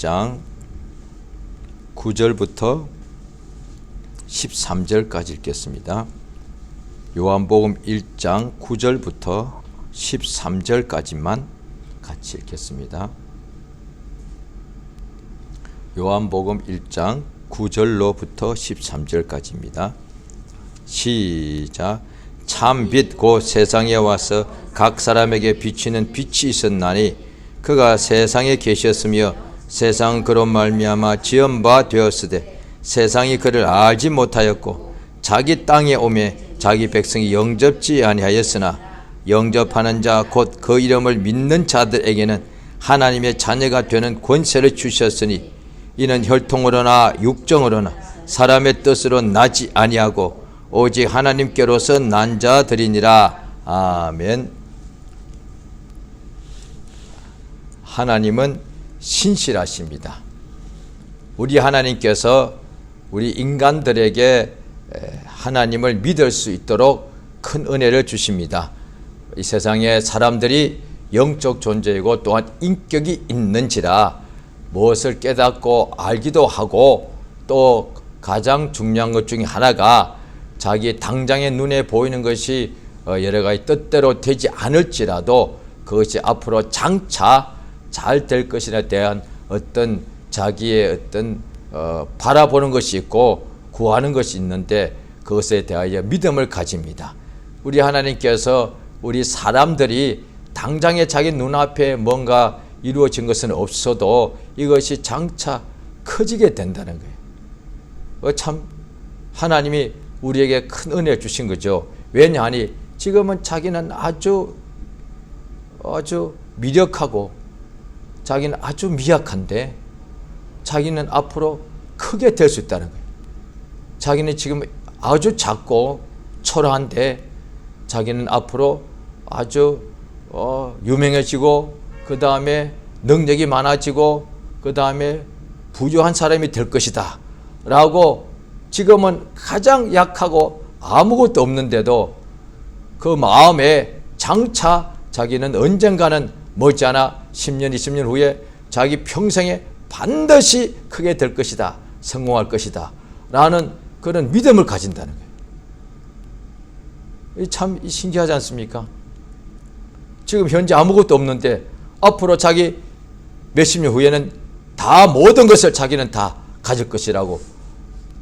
1장 9절부터 13절까지 읽겠습니다. 요한복음 1장 9절부터 13절까지만 같이 읽겠습니다. 요한복음 1장 9절로부터 13절까지입니다. 시작. 참 빛 곧 세상에 와서 각 사람에게 비치는 빛이 있었나니 그가 세상에 계셨으며 세상은 그로 말미암아 지은 바 되었으되 세상이 그를 알지 못하였고 자기 땅에 오매 자기 백성이 영접지 아니하였으나 영접하는 자 곧 그 이름을 믿는 자들에게는 하나님의 자녀가 되는 권세를 주셨으니 이는 혈통으로나 육정으로나 사람의 뜻으로 나지 아니하고 오직 하나님께로서 난 자들이니라. 아멘. 하나님은 신실하십니다. 우리 하나님께서 우리 인간들에게 하나님을 믿을 수 있도록 큰 은혜를 주십니다. 이 세상에 사람들이 영적 존재이고 또한 인격이 있는지라 무엇을 깨닫고 알기도 하고 또 가장 중요한 것 중에 하나가 자기 당장의 눈에 보이는 것이 여러 가지 뜻대로 되지 않을지라도 그것이 앞으로 장차 잘 될 것이에 대한 어떤 자기의 어떤 바라보는 것이 있고 구하는 것이 있는데 그것에 대하여 믿음을 가집니다. 우리 하나님께서 우리 사람들이 당장에 자기 눈앞에 뭔가 이루어진 것은 없어도 이것이 장차 커지게 된다는 거예요. 참 하나님이 우리에게 큰 은혜 주신 거죠. 왜냐하니 지금은 자기는 아주 미력하고 자기는 아주 미약한데 자기는 앞으로 크게 될 수 있다는 거예요. 자기는 지금 아주 작고 초라한데 자기는 앞으로 아주 유명해지고 그 다음에 능력이 많아지고 그 다음에 부유한 사람이 될 것이다 라고 지금은 가장 약하고 아무것도 없는데도 그 마음에 장차 자기는 언젠가는 머지않아 10년 20년 후에 자기 평생에 반드시 크게 될 것이다, 성공할 것이다 라는 그런 믿음을 가진다는 거예요. 참 신기하지 않습니까? 지금 현재 아무것도 없는데 앞으로 자기 몇십 년 후에는 다 모든 것을 자기는 다 가질 것이라고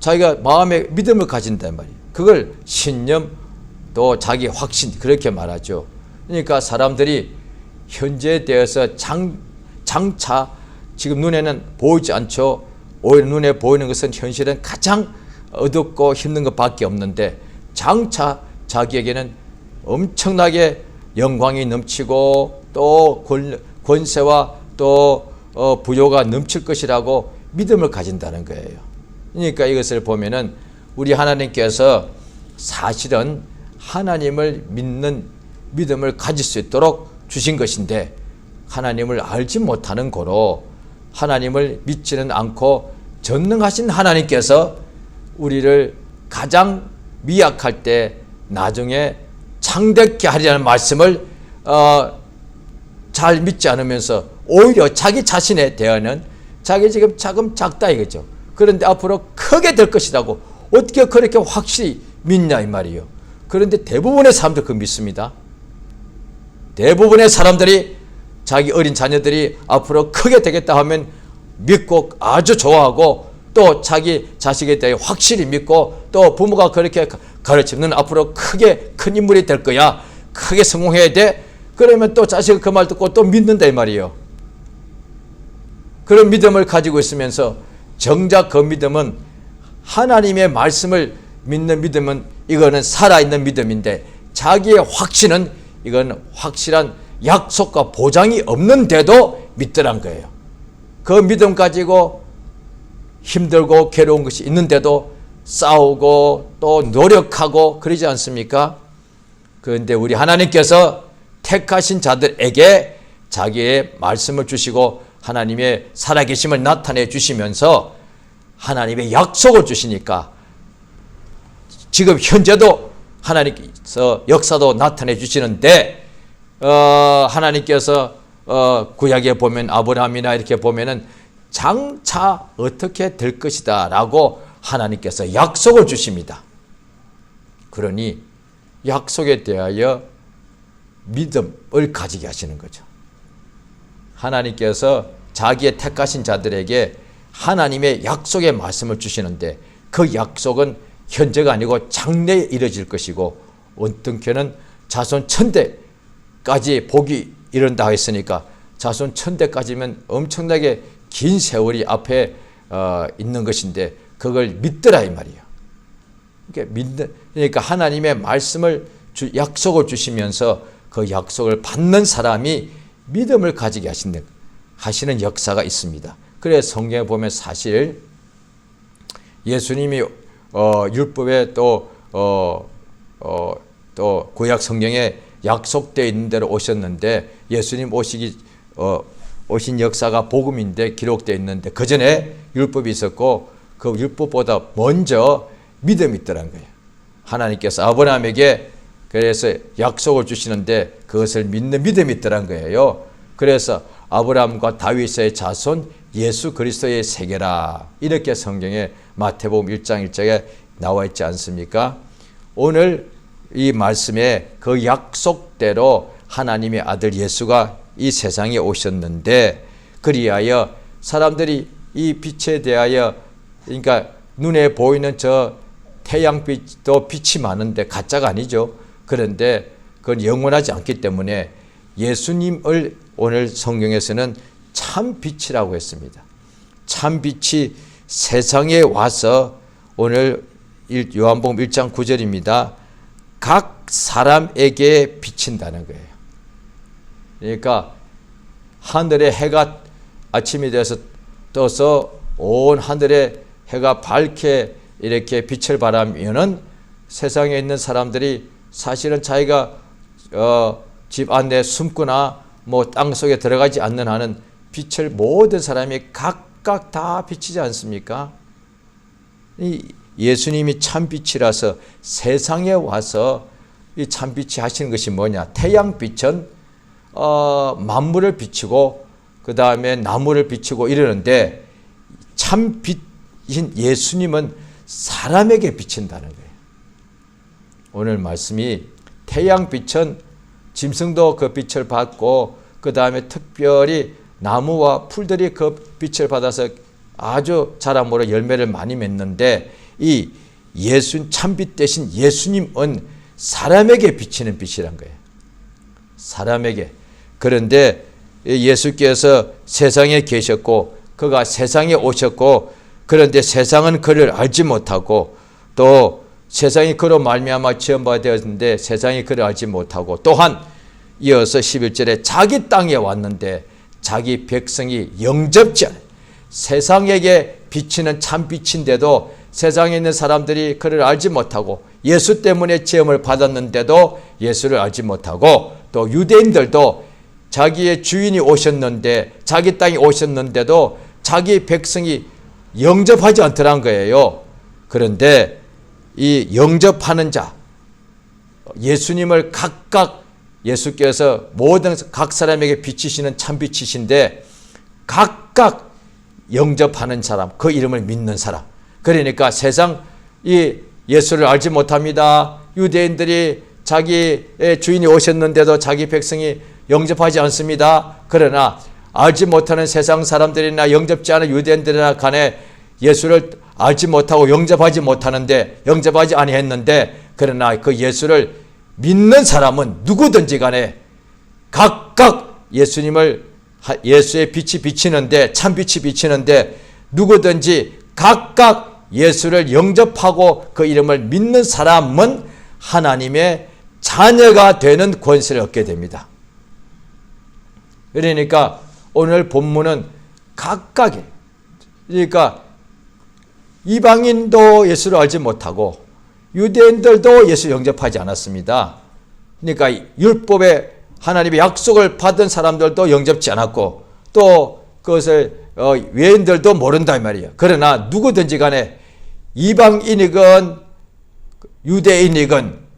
자기가 마음에 믿음을 가진단 말이에요. 그걸 신념 또 자기 확신 그렇게 말하죠. 그러니까 사람들이 현재에 대해서 장차 지금 눈에는 보이지 않죠. 오히려 눈에 보이는 것은 현실은 가장 어둡고 힘든 것밖에 없는데 장차 자기에게는 엄청나게 영광이 넘치고 또 권세와 또 부요가 넘칠 것이라고 믿음을 가진다는 거예요. 그러니까 이것을 보면은 우리 하나님께서 사실은 하나님을 믿는 믿음을 가질 수 있도록 주신 것인데 하나님을 알지 못하는 고로 하나님을 믿지는 않고 전능하신 하나님께서 우리를 가장 미약할 때 나중에 창대케 하리라는 말씀을 잘 믿지 않으면서 오히려 자기 자신에 대하여는 자기 지금 자금 작다 이거죠. 그런데 앞으로 크게 될 것이라고 어떻게 그렇게 확실히 믿냐 이 말이에요. 그런데 대부분의 사람들 그거 믿습니다. 대부분의 사람들이 자기 어린 자녀들이 앞으로 크게 되겠다 하면 믿고 아주 좋아하고 또 자기 자식에 대해 확실히 믿고 또 부모가 그렇게 가르치면 앞으로 크게 큰 인물이 될 거야. 크게 성공해야 돼. 그러면 또 자식이 그 말 듣고 또 믿는다 이 말이에요. 그런 믿음을 가지고 있으면서 정작 그 믿음은 하나님의 말씀을 믿는 믿음은 이거는 살아있는 믿음인데 자기의 확신은 이건 확실한 약속과 보장이 없는데도 믿더란 거예요. 그 믿음 가지고 힘들고 괴로운 것이 있는데도 싸우고 또 노력하고 그러지 않습니까? 그런데 우리 하나님께서 택하신 자들에게 자기의 말씀을 주시고 하나님의 살아계심을 나타내 주시면서 하나님의 약속을 주시니까 지금 현재도 하나님께서 역사도 나타내 주시는데 하나님께서 구약에 보면 아브라함이나 이렇게 보면은 장차 어떻게 될 것이다 라고 하나님께서 약속을 주십니다. 그러니 약속에 대하여 믿음을 가지게 하시는 거죠. 하나님께서 자기의 택하신 자들에게 하나님의 약속의 말씀을 주시는데 그 약속은 현재가 아니고 장래에 이뤄질 것이고 어떻게는 자손 천대까지 복이 이른다 했으니까 자손 천대까지면 엄청나게 긴 세월이 앞에 있는 것인데 그걸 믿더라 이 말이에요. 그러니까 하나님의 말씀을 약속을 주시면서 그 약속을 받는 사람이 믿음을 가지게 하시는 역사가 있습니다. 그래서 성경에 보면 사실 예수님이 율법에 또 구약 성경에 약속되어 있는 대로 오셨는데 예수님 오신 역사가 복음인데 기록되어 있는데 그 전에 율법이 있었고 그 율법보다 먼저 믿음이 있더란 거예요. 하나님께서 아브라함에게 그래서 약속을 주시는데 그것을 믿는 믿음이 있더란 거예요. 그래서 아브라함과 다윗의 자손 예수 그리스도의 세계라 이렇게 성경에 마태복음 1장 1절에 나와 있지 않습니까? 오늘 이 말씀에 그 약속대로 하나님의 아들 예수가 이 세상에 오셨는데 그리하여 사람들이 이 빛에 대하여 그러니까 눈에 보이는 저 태양빛도 빛이 많은데 가짜가 아니죠. 그런데 그건 영원하지 않기 때문에 예수님을 오늘 성경에서는 참빛이라고 했습니다. 참빛이 세상에 와서 오늘 요한복음 1장 9절입니다. 각 사람에게 비친다는 거예요. 그러니까 하늘에 해가 아침이 돼서 떠서 온 하늘에 해가 밝게 이렇게 빛을 발하면은 세상에 있는 사람들이 사실은 자기가 집 안에 숨거나 뭐 땅속에 들어가지 않는 한은 빛을 모든 사람이 각각 다 비치지 않습니까? 이 예수님이 참빛이라서 세상에 와서 이 참빛이 하시는 것이 뭐냐? 태양빛은 만물을 비추고 그 다음에 나무를 비추고 이러는데 참빛인 예수님은 사람에게 비친다는 거예요. 오늘 말씀이 태양빛은 짐승도 그 빛을 받고 그 다음에 특별히 나무와 풀들이 그 빛을 받아서 아주 자라므로 열매를 많이 맺는데 이 참빛 대신 예수님은 사람에게 비치는 빛이란 거예요. 사람에게. 그런데 예수께서 세상에 계셨고 그가 세상에 오셨고 그런데 세상은 그를 알지 못하고 또 세상이 그로 말미암아 지음바 되었는데 세상이 그를 알지 못하고 또한 이어서 11절에 자기 땅에 왔는데 자기 백성이 영접지 않아요. 세상에게 비치는 참빛인데도 세상에 있는 사람들이 그를 알지 못하고 예수 때문에 지음을 받았는데도 예수를 알지 못하고 또 유대인들도 자기의 주인이 오셨는데 자기 땅에 오셨는데도 자기 백성이 영접하지 않더란 거예요. 그런데 이 영접하는 자 예수님을 각각 예수께서 모든 각 사람에게 비치시는 참빛이신데 각각 영접하는 사람 그 이름을 믿는 사람 그러니까 세상 이 예수를 알지 못합니다. 유대인들이 자기의 주인이 오셨는데도 자기 백성이 영접하지 않습니다. 그러나 알지 못하는 세상 사람들이나 영접지 않은 유대인들이나 간에 예수를 알지 못하고 영접하지 못하는데 영접하지 아니했는데 그러나 그 예수를 믿는 사람은 누구든지 간에 각각 예수의 빛이 비치는데 참빛이 비치는데 누구든지 각각 예수를 영접하고 그 이름을 믿는 사람은 하나님의 자녀가 되는 권세를 얻게 됩니다. 그러니까 오늘 본문은 각각의 그러니까 이방인도 예수를 알지 못하고 유대인들도 예수 영접하지 않았습니다. 그러니까 율법에 하나님의 약속을 받은 사람들도 영접지 않았고 또 그것을 외인들도 모른다 이 말이에요. 그러나 누구든지 간에 이방인이건 유대인이건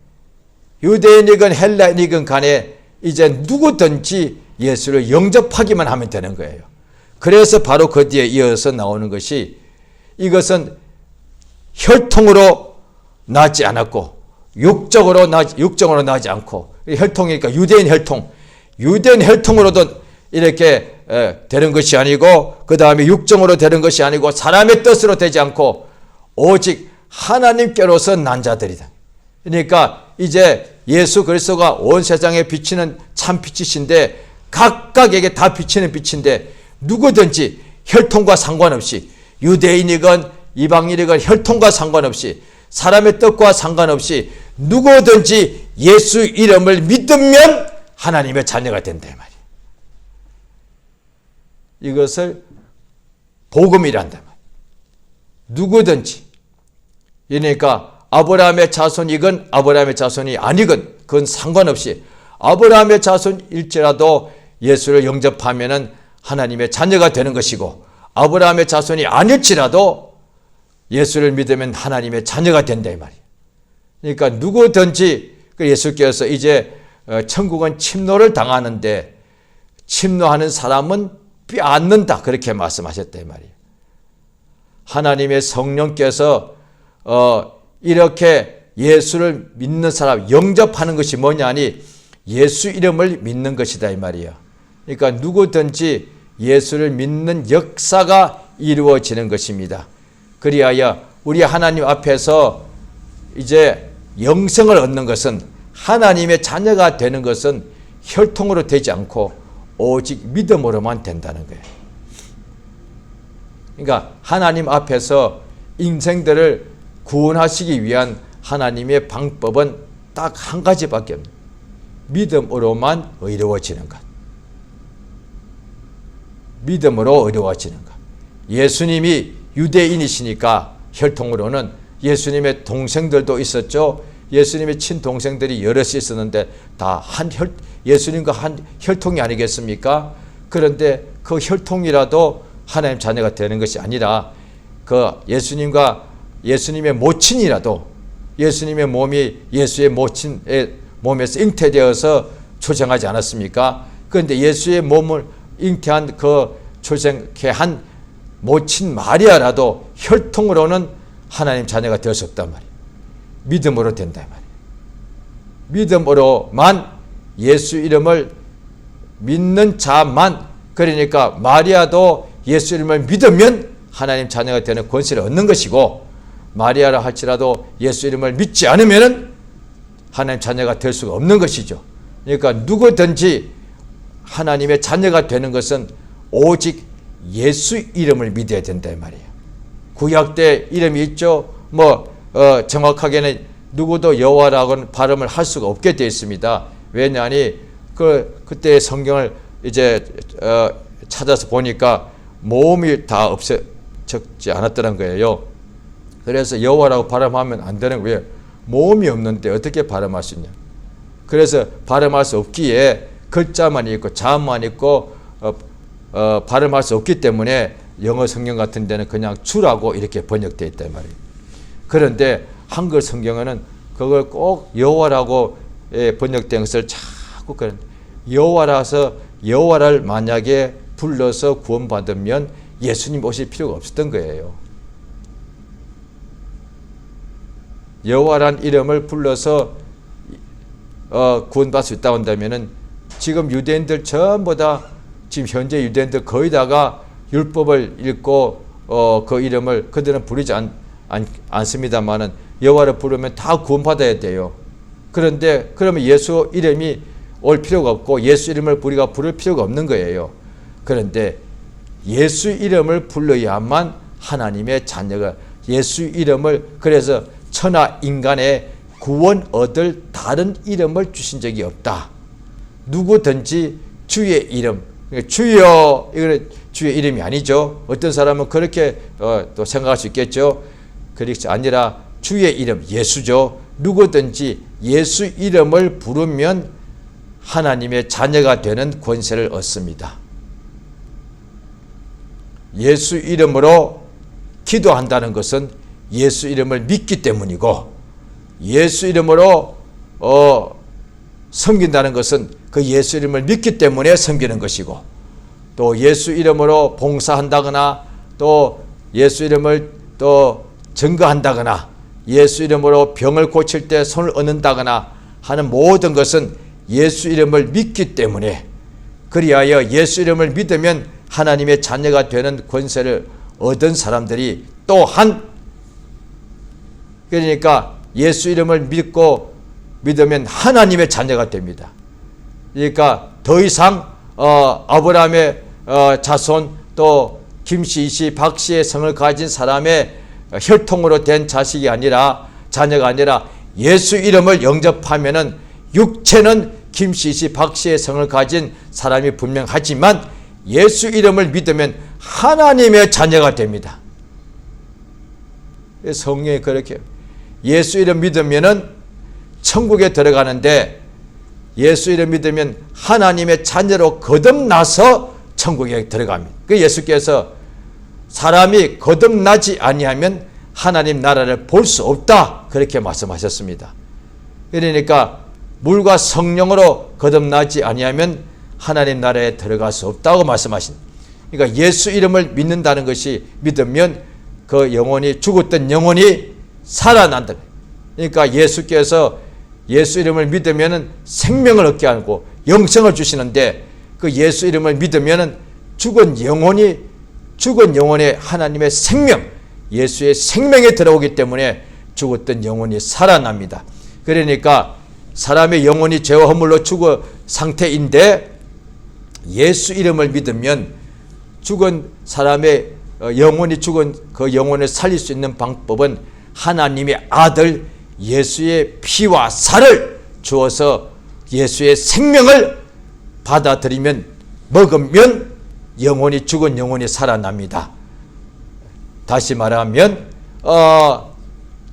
헬라인이건 간에 이제 누구든지 예수를 영접하기만 하면 되는 거예요. 그래서 바로 그 뒤에 이어서 나오는 것이 이것은 혈통으로 나지 않았고 육적으로 나지 않고 혈통이니까 유대인 혈통으로도 이렇게 되는 것이 아니고 그 다음에 육정으로 되는 것이 아니고 사람의 뜻으로 되지 않고 오직 하나님께로서 난 자들이다. 그러니까 이제 예수 그리스도가 온 세상에 비치는 참 빛이신데 각각에게 다 비치는 빛인데 누구든지 혈통과 상관없이 유대인이건 이방인이건 혈통과 상관없이 사람의 뜻과 상관없이 누구든지 예수 이름을 믿으면 하나님의 자녀가 된다 말이에요. 이것을 복음이란다 말이에요. 누구든지. 그러니까 아브라함의 자손이건 아브라함의 자손이 아니건 그건 상관없이 아브라함의 자손일지라도 예수를 영접하면은 하나님의 자녀가 되는 것이고 아브라함의 자손이 아닐지라도 예수를 믿으면 하나님의 자녀가 된다 이 말이에요. 그러니까 누구든지 예수께서 이제 천국은 침노를 당하는데 침노하는 사람은 빼앗는다 그렇게 말씀하셨다 이 말이에요. 하나님의 성령께서 이렇게 예수를 믿는 사람 영접하는 것이 뭐냐니 예수 이름을 믿는 것이다 이 말이에요. 그러니까 누구든지 예수를 믿는 역사가 이루어지는 것입니다. 그리하여 우리 하나님 앞에서 이제 영생을 얻는 것은 하나님의 자녀가 되는 것은 혈통으로 되지 않고 오직 믿음으로만 된다는 거예요. 그러니까 하나님 앞에서 인생들을 구원하시기 위한 하나님의 방법은 딱 한 가지밖에 없는 믿음으로만 의로워지는 것. 믿음으로 의로워지는 것. 예수님이 유대인이시니까 혈통으로는 예수님의 동생들도 있었죠. 예수님의 친동생들이 여럿이 있었는데 다 예수님과 한 혈통이 아니겠습니까? 그런데 그 혈통이라도 하나님 자녀가 되는 것이 아니라 그 예수님의 모친이라도 예수님의 몸이 예수의 모친의 몸에서 잉태되어서 초생하지 않았습니까? 그런데 예수의 몸을 잉태한 그 초생케 한 모친 마리아라도 혈통으로는 하나님 자녀가 될 수 없단 말이에요. 믿음으로 된다 말이에요. 믿음으로만 예수 이름을 믿는 자만, 그러니까 마리아도 예수 이름을 믿으면 하나님 자녀가 되는 권세를 얻는 것이고 마리아라 할지라도 예수 이름을 믿지 않으면 하나님 자녀가 될 수가 없는 것이죠. 그러니까 누구든지 하나님의 자녀가 되는 것은 오직 예수 이름을 믿어야 된다 말이에요. 구약 때 이름이 있죠. 정확하게는 누구도 여호와라고는 발음을 할 수가 없게 되어 있습니다. 왜냐하니 그때 성경을 이제 찾아서 보니까 모음이 다 적지 않았다는 거예요. 그래서 여호와라고 발음하면 안 되는 거예요. 모음이 없는데 어떻게 발음할 수 있냐. 그래서 발음할 수 없기에 글자만 있고 자음만 있고 발음할 수 없기 때문에 영어 성경 같은 데는 그냥 주라고 이렇게 번역되어 있단 말이에요. 그런데 한글 성경에는 그걸 꼭 여호와라고 번역된 것을 자꾸 여호와라서 여호와를 만약에 불러서 구원받으면 예수님 오실 필요가 없었던 거예요. 여호와란 이름을 불러서 구원받을 수 있다고 한다면은 지금 유대인들 전부 다 지금 현재 유대인들 거의 다가 율법을 읽고 그 이름을 그들은 부르지 않습니다만은 여호와를 부르면 다 구원받아야 돼요. 그런데 그러면 예수 이름이 올 필요가 없고 예수 이름을 우리가 부를 필요가 없는 거예요. 그런데 예수 이름을 불러야만 하나님의 자녀가 예수 이름을 그래서 천하 인간의 구원 얻을 다른 이름을 주신 적이 없다. 누구든지 주의 이름, 주여, 이거는 주의 이름이 아니죠. 어떤 사람은 그렇게 또 생각할 수 있겠죠. 그렇지 아니라 주의 이름, 예수죠. 누구든지 예수 이름을 부르면 하나님의 자녀가 되는 권세를 얻습니다. 예수 이름으로 기도한다는 것은 예수 이름을 믿기 때문이고 예수 이름으로 섬긴다는 것은 그 예수 이름을 믿기 때문에 섬기는 것이고 또 예수 이름으로 봉사한다거나 또 예수 이름을 또 증거한다거나 예수 이름으로 병을 고칠 때 손을 얹는다거나 하는 모든 것은 예수 이름을 믿기 때문에, 그리하여 예수 이름을 믿으면 하나님의 자녀가 되는 권세를 얻은 사람들이 또한, 그러니까 예수 이름을 믿으면 하나님의 자녀가 됩니다. 그러니까 더 이상 아브라함의 자손 또 김씨, 이씨, 박씨의 성을 가진 사람의 혈통으로 된 자식이 아니라, 자녀가 아니라 예수 이름을 영접하면은 육체는 김씨, 이씨, 박씨의 성을 가진 사람이 분명하지만 예수 이름을 믿으면 하나님의 자녀가 됩니다. 성경에 그렇게 예수 이름 믿으면은 천국에 들어가는데, 예수 이름 믿으면 하나님의 자녀로 거듭나서 천국에 들어갑니다. 그 예수께서 사람이 거듭나지 아니하면 하나님 나라를 볼 수 없다, 그렇게 말씀하셨습니다. 그러니까 물과 성령으로 거듭나지 아니하면 하나님 나라에 들어갈 수 없다고 말씀하신. 그러니까 예수 이름을 믿는다는 것이, 믿으면 그 영혼이, 죽었던 영혼이 살아난다. 그러니까 예수께서 예수 이름을 믿으면 생명을 얻게 하고 영생을 주시는데, 그 예수 이름을 믿으면 죽은 영혼의 하나님의 생명, 예수의 생명에 들어오기 때문에 죽었던 영혼이 살아납니다. 그러니까 사람의 영혼이 죄와 허물로 죽은 상태인데, 예수 이름을 믿으면 죽은 사람의 영혼이 죽은 그 영혼을 살릴 수 있는 방법은 하나님의 아들 예수의 피와 살을 주어서 예수의 생명을 받아들이면, 먹으면 영혼이, 죽은 영혼이 살아납니다. 다시 말하면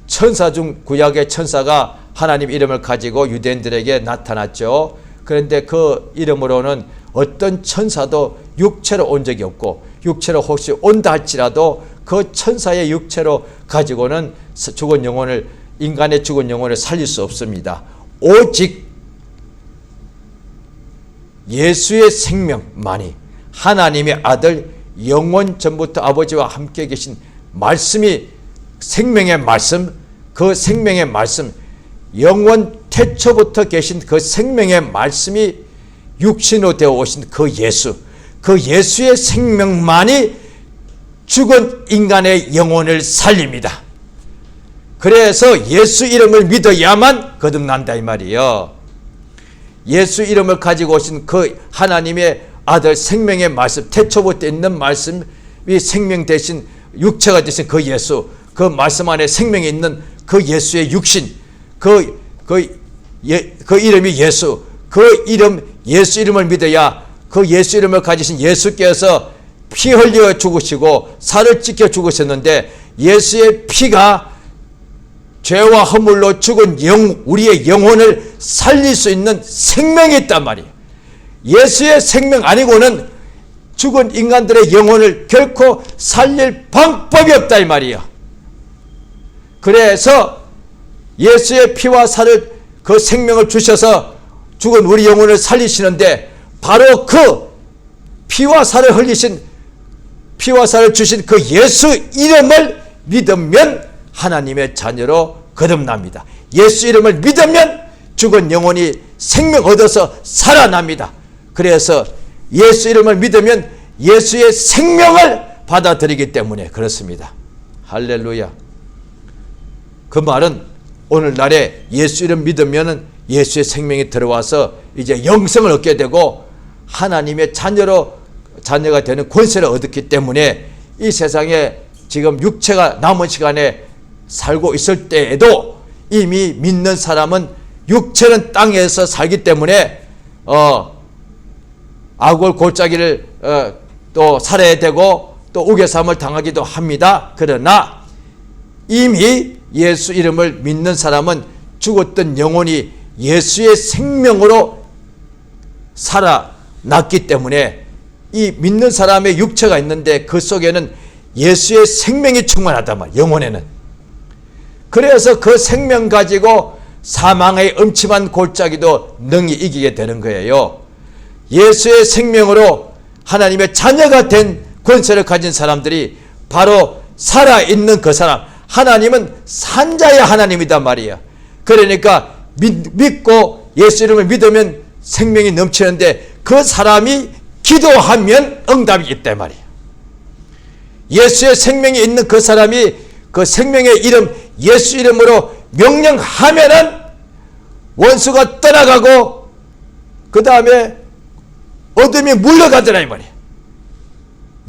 천사 중 구약의 천사가 하나님 이름을 가지고 유대인들에게 나타났죠. 그런데 그 이름으로는 어떤 천사도 육체로 온 적이 없고, 육체로 혹시 온다 할지라도 그 천사의 육체로 가지고는 죽은 영혼을, 인간의 죽은 영혼을 살릴 수 없습니다. 오직 예수의 생명만이, 하나님의 아들, 영원 전부터 아버지와 함께 계신 말씀이, 생명의 말씀, 그 생명의 말씀, 영원 태초부터 계신 그 생명의 말씀이 육신으로 되어 오신 그 예수, 그 예수의 생명만이 죽은 인간의 영혼을 살립니다. 그래서 예수 이름을 믿어야만 거듭난다 이 말이에요. 예수 이름을 가지고 오신 그 하나님의 아들, 생명의 말씀, 태초부터 있는 말씀이 생명 대신 육체가 되신 그 예수, 그 말씀 안에 생명이 있는 그 예수의 육신, 그 이름이 예수, 그 이름, 예수 이름을 믿어야 그 예수 이름을 가지신 예수께서 피 흘려 죽으시고 살을 찢겨 죽으셨는데, 예수의 피가 죄와 허물로 죽은 우리의 영혼을 살릴 수 있는 생명이 있단 말이에요. 예수의 생명 아니고는 죽은 인간들의 영혼을 결코 살릴 방법이 없다 이 말이에요. 그래서 예수의 피와 살을, 그 생명을 주셔서 죽은 우리 영혼을 살리시는데, 바로 그 피와 살을 흘리신, 피와 살을 주신 그 예수 이름을 믿으면 하나님의 자녀로 거듭납니다. 예수 이름을 믿으면 죽은 영혼이 생명 얻어서 살아납니다. 그래서 예수 이름을 믿으면 예수의 생명을 받아들이기 때문에 그렇습니다. 할렐루야. 그 말은 오늘날에 예수 이름 믿으면 예수의 생명이 들어와서 이제 영생을 얻게 되고 하나님의 자녀가 되는 권세를 얻었기 때문에, 이 세상에 지금 육체가 남은 시간에 살고 있을 때에도 이미 믿는 사람은 육체는 땅에서 살기 때문에 악을 골짜기를 또 살아야 되고 또 우겨삼을 당하기도 합니다. 그러나 이미 예수 이름을 믿는 사람은 죽었던 영혼이 예수의 생명으로 살아났기 때문에, 이 믿는 사람의 육체가 있는데 그 속에는 예수의 생명이 충만하단 말이에요. 영혼에는. 그래서 그 생명 가지고 사망의 음침한 골짜기도 능히 이기게 되는 거예요. 예수의 생명으로 하나님의 자녀가 된 권세를 가진 사람들이 바로 살아있는 그 사람, 하나님은 산자의 하나님이단 말이에요. 그러니까 믿고 예수 이름을 믿으면 생명이 넘치는데 그 사람이 기도하면 응답이 있단 말이에요. 예수의 생명이 있는 그 사람이 그 생명의 이름 예수 이름으로 명령하면은 원수가 떠나가고 그 다음에 어둠이 물러가더라 이 말이에요.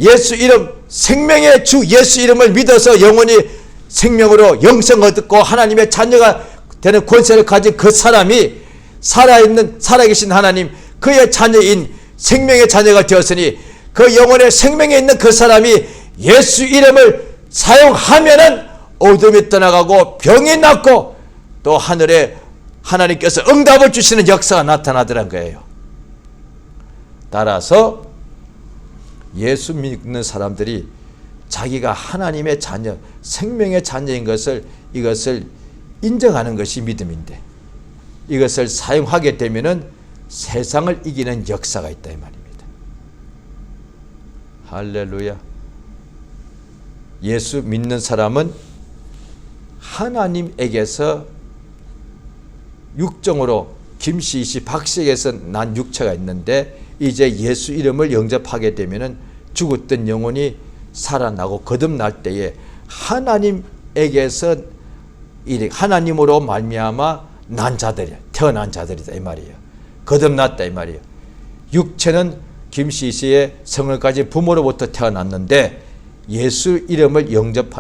예수 이름 생명의 주 예수 이름을 믿어서 영원히 생명으로 영생 얻고 하나님의 자녀가 되는 권세를 가진 그 사람이 살아있는 살아계신 하나님 그의 자녀인 생명의 자녀가 되었으니 그 영혼의 생명에 있는 그 사람이 예수 이름을 사용하면은 어둠이 떠나가고 병이 낫고 또 하늘에 하나님께서 응답을 주시는 역사가 나타나더란 거예요. 따라서 예수 믿는 사람들이 자기가 하나님의 자녀, 생명의 자녀인 이것을 인정하는 것이 믿음인데 이것을 사용하게 되면은 세상을 이기는 역사가 있다 이 말입니다. 할렐루야. 예수 믿는 사람은 하나님에게서 육정으로 김씨, 이씨, 박씨에게서 난 육체가 있는데 이제 예수 이름을 영접하게 되면은 죽었던 영혼이 살아나고 거듭날 때에 하나님에게서 하나님으로 말미암아 난 자들이 태어난 자들이다 이 말이에요. 거듭났다 이 말이에요. 육체는 김씨, 이씨의 성을 가진 부모로부터 태어났는데 예수 이름을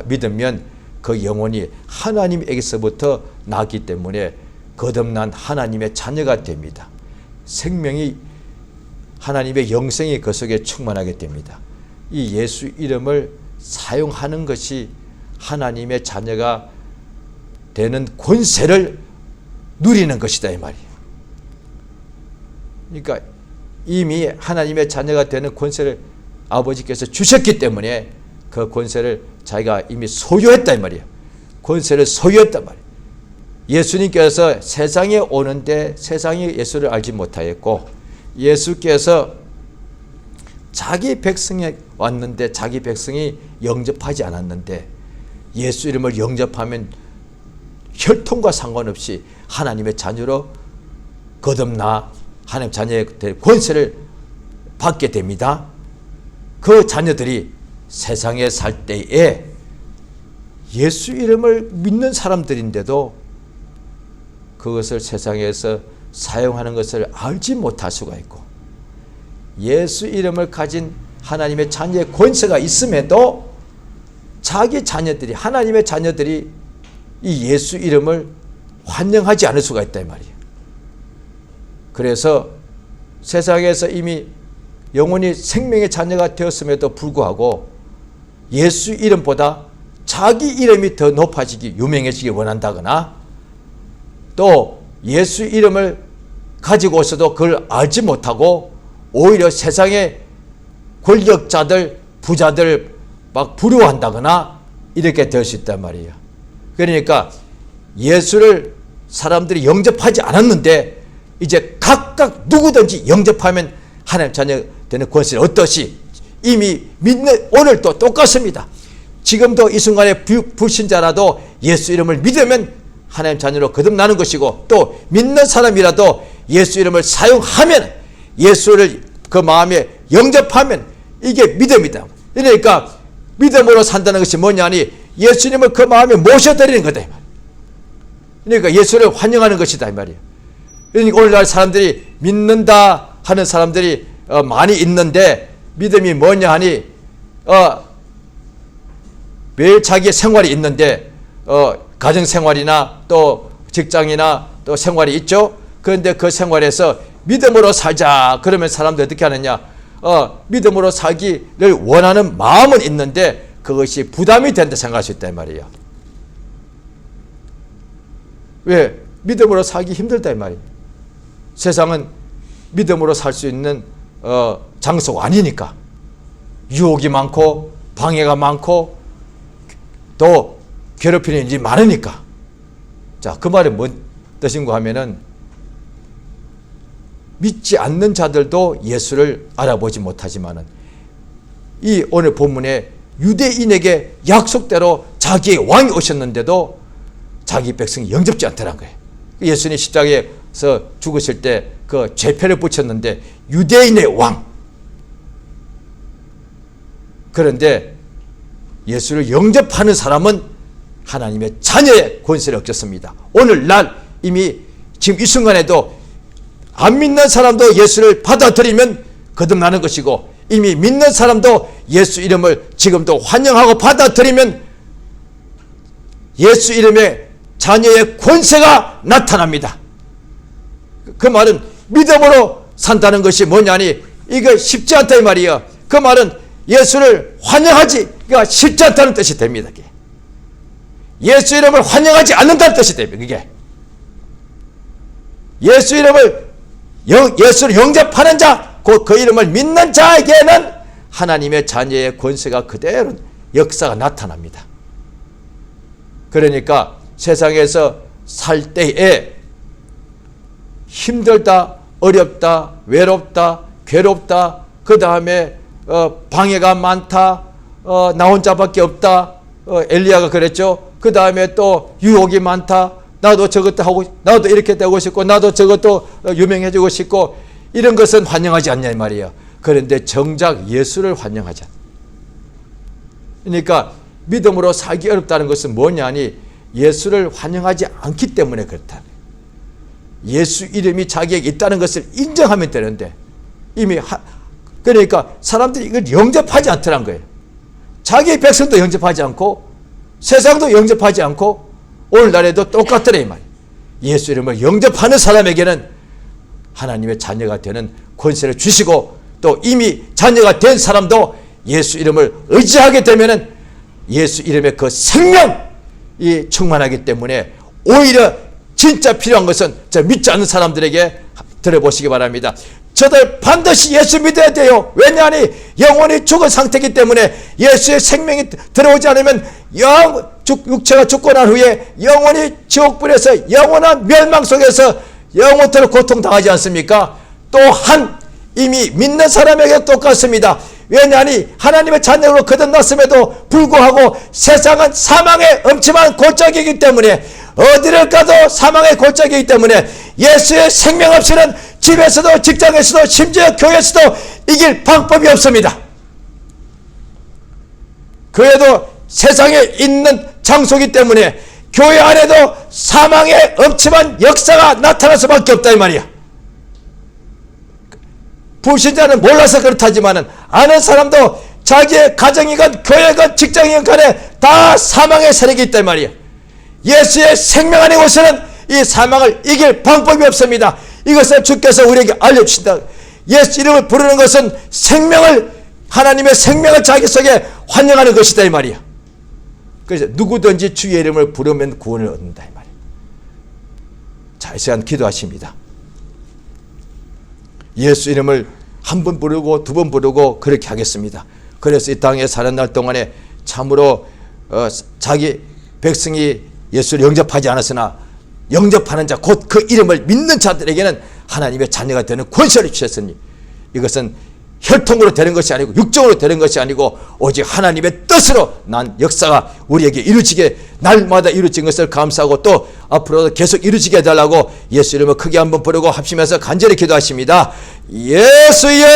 믿으면 그 영혼이 하나님에게서부터 나기 때문에 거듭난 하나님의 자녀가 됩니다. 생명이 하나님의 영생이 그 속에 충만하게 됩니다. 이 예수 이름을 사용하는 것이 하나님의 자녀가 되는 권세를 누리는 것이다 이 말이에요. 그러니까 이미 하나님의 자녀가 되는 권세를 아버지께서 주셨기 때문에 그 권세를 자기가 이미 소유했다 이 말이에요. 권세를 소유했단 말이에요. 예수님께서 세상에 오는데 세상이 예수를 알지 못하였고 예수께서 자기 백성에 왔는데 자기 백성이 영접하지 않았는데 예수 이름을 영접하면 혈통과 상관없이 하나님의 자녀로 거듭나 하나님 자녀의 권세를 받게 됩니다. 그 자녀들이 세상에 살 때에 예수 이름을 믿는 사람들인데도 그것을 세상에서 사용하는 것을 알지 못할 수가 있고 예수 이름을 가진 하나님의 자녀의 권세가 있음에도 자기 자녀들이 하나님의 자녀들이 이 예수 이름을 환영하지 않을 수가 있다 이 말이에요. 그래서 세상에서 이미 영혼이 생명의 자녀가 되었음에도 불구하고 예수 이름보다 자기 이름이 더 높아지기 유명해지기 원한다거나 또 예수 이름을 가지고 있어도 그걸 알지 못하고 오히려 세상의 권력자들 부자들 막 부러워한다거나 이렇게 될 수 있단 말이에요. 그러니까 예수를 사람들이 영접하지 않았는데 이제 각각 누구든지 영접하면 하나님 자녀 되는 권세를 얻듯이 이미 믿는 오늘도 똑같습니다. 지금도 이 순간에 불신자라도 예수 이름을 믿으면 하나님 자녀로 거듭나는 것이고 또 믿는 사람이라도 예수 이름을 사용하면 예수를 그 마음에 영접하면 이게 믿음이다. 그러니까 믿음으로 산다는 것이 뭐냐니 예수님을 그 마음에 모셔드리는 거다. 그러니까 예수를 환영하는 것이다 이 말이에요. 그러니까 오늘날 사람들이 믿는다 하는 사람들이 많이 있는데 믿음이 뭐냐 하니 매일 자기의 생활이 있는데 가정생활이나 또 직장이나 또 생활이 있죠. 그런데 그 생활에서 믿음으로 살자 그러면 사람들이 어떻게 하느냐 믿음으로 살기를 원하는 마음은 있는데 그것이 부담이 된다 생각할 수 있다 이 말이에요. 왜? 믿음으로 살기 힘들다 이 말이에요. 세상은 믿음으로 살 수 있는 장소가 아니니까 유혹이 많고 방해가 많고 또 괴롭히는 일이 많으니까. 자, 그 말이 뭔 뜻인가 하면은 믿지 않는 자들도 예수를 알아보지 못하지만은 이 오늘 본문에 유대인에게 약속대로 자기의 왕이 오셨는데도 자기 백성이 영접지 않더란 거예요. 예수님 십자가에서 죽으실 때 그 죄패를 붙였는데 유대인의 왕. 그런데 예수를 영접하는 사람은 하나님의 자녀의 권세를 얻겠습니다. 오늘날 이미 지금 이 순간에도 안 믿는 사람도 예수를 받아들이면 거듭나는 것이고, 이미 믿는 사람도 예수 이름을 지금도 환영하고 받아들이면 예수 이름의 자녀의 권세가 나타납니다. 그 말은 믿음으로 산다는 것이 뭐냐니, 이거 쉽지 않다 이 말이에요. 그 말은 예수를 환영하지, 그러니까 쉽지 않다는 뜻이 됩니다. 예수 이름을 환영하지 않는다는 뜻이 됩니다. 그게 예수 이름을 예수를 영접하는 자, 그 이름을 믿는 자에게는 하나님의 자녀의 권세가 그대로 역사가 나타납니다. 그러니까 세상에서 살 때에 힘들다, 어렵다, 외롭다, 괴롭다, 그 다음에 방해가 많다, 나 혼자밖에 없다, 엘리야가 그랬죠. 그 다음에 또 유혹이 많다, 나도 저것도 하고, 나도 이렇게 되고 싶고, 나도 저것도 유명해지고 싶고, 이런 것은 환영하지 않냐 이 말이에요. 그런데 정작 예수를 환영하자. 그러니까 믿음으로 살기 어렵다는 것은 뭐냐니, 예수를 환영하지 않기 때문에 그렇다. 예수 이름이 자기에게 있다는 것을 인정하면 되는데, 이미 그러니까 사람들이 이걸 영접하지 않더란 거예요. 자기의 백성도 영접하지 않고 세상도 영접하지 않고 오늘날에도 똑같더래 이 말이에요. 예수 이름을 영접하는 사람에게는 하나님의 자녀가 되는 권세를 주시고, 또 이미 자녀가 된 사람도 예수 이름을 의지하게 되면은 예수 이름의 그 생명이 충만하기 때문에, 오히려 진짜 필요한 것은 저 믿지 않는 사람들에게 들어보시기 바랍니다. 저들 반드시 예수 믿어야 돼요. 왜냐하니 영혼이 죽은 상태이기 때문에 예수의 생명이 들어오지 않으면 육체가 죽고 난 후에 영혼이 지옥불에서 영원한 멸망 속에서 영원토록 고통당하지 않습니까? 또한 이미 믿는 사람에게 똑같습니다. 왜냐하니 하나님의 자녀로 거듭났음에도 불구하고 세상은 사망의 엄침한 골짜기이기 때문에, 어디를 가도 사망의 골짜기이기 때문에 예수의 생명 없이는 집에서도 직장에서도 심지어 교회에서도 이길 방법이 없습니다. 교회도 세상에 있는 장소이기 때문에 교회 안에도 사망의 엄침한 역사가 나타날 수밖에 없다 이 말이야. 불신자는 몰라서 그렇다지만은 아는 사람도 자기의 가정이건 교회건 직장이건 간에 다 사망의 세력이 있단 말이에요. 예수의 생명 안에 오서는 이 사망을 이길 방법이 없습니다. 이것을 주께서 우리에게 알려주신다. 예수 이름을 부르는 것은 생명을, 하나님의 생명을 자기 속에 환영하는 것이다 이 말이에요. 그래서 누구든지 주의 이름을 부르면 구원을 얻는다 이 말이에요. 자, 이 시간 기도하십니다. 예수 이름을 한 번 부르고 두 번 부르고 그렇게 하겠습니다. 그래서 이 땅에 사는 날 동안에 참으로 자기 백성이 예수를 영접하지 않았으나 영접하는 자, 곧 그 이름을 믿는 자들에게는 하나님의 자녀가 되는 권세를 주셨으니, 이것은 혈통으로 되는 것이 아니고 육정으로 되는 것이 아니고 오직 하나님의 뜻으로 난 역사가 우리에게 이루어지게, 날마다 이루어진 것을 감사하고 또 앞으로도 계속 이루어지게 해달라고 예수 이름을 크게 한번 부르고 합심해서 간절히 기도하십니다. 예수여,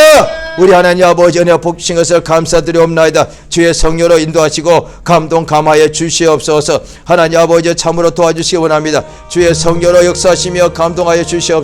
우리 하나님 아버지 은혜와 복 주신 것을 감사드리옵나이다. 주의 성령으로 인도하시고 감동 감화해 주시옵소서. 하나님 아버지 참으로 도와주시기 원합니다. 주의 성령으로 역사하시며 감동하여 주시옵소서.